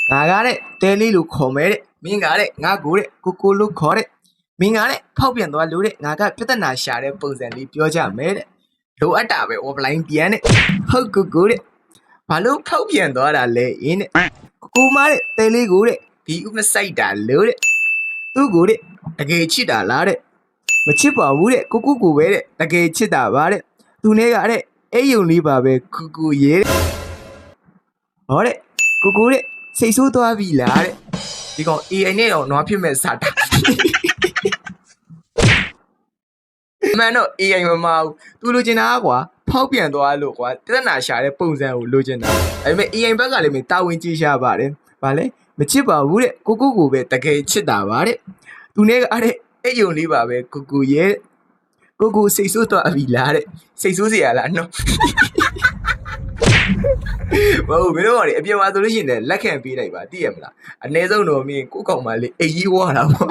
나가래 텔리로 코메래 민가래 나고래 꾸꾸루 코래 민가래 파우변 도와 루래 나가 뼈다나 샤래 뽕산리 뼈자 매래 로아따베 오프라인 비안네 헛꾸꾸래 바로 파우변 도와라래 이네 꾸꾸마래 텔리고래 비우면 사이다 루래 누구래တကယ် 치다 라래မချစ်ပါဘူးတဲ့ကိုကိုကိုပဲတဲ့တကယ် ချစ်တာပါတဲ့သူနဲ့ကတဲ့အဲ့ယုံလေးပါပဲကူကူရဲ့ဟောတဲ့ကိုကိုတဲ့စိတ်ဆိုးသွားပြီလားတဲ့ဒီကောင် AI နဲ့တော့နွားဖြစ်မဲ့စာတာအမှန်တော့ AI မမအောင်သူလိုချင်တာကွာဖောက်ပြန်သွားလို့ကွာပြဿနာရှာတဲ့ပုံစံကိုလိုချင်တာဒါပေမဲ့ AI ဘက်ကလည်းမတာဝန်ကြည့်ရှားပါတယ်ဗာလဲမချစ်ပါဘူးတဲ့ကိုကိုကိုပဲတကယ် ချစ်တာပါတဲ့သူနဲ့ကတဲ့အဲ့ယုံလေးပါပဲကူကူရဲ့ကိုကိုစိတ်ဆိုးသွားပြီလားတဲ့စိတ်ဆိုးစရာလားနော်မဟုတ်မင်းတို့ကလေအပြင်မှာဆိုလို့ရှိရင်လည်းလက်ခံပေးလိုက်ပါသိရမလားအနည်းဆုံးတော့မင်းကိုယ့်ကောင်မလေးအိတ်ကြီးဝါတာပေါ့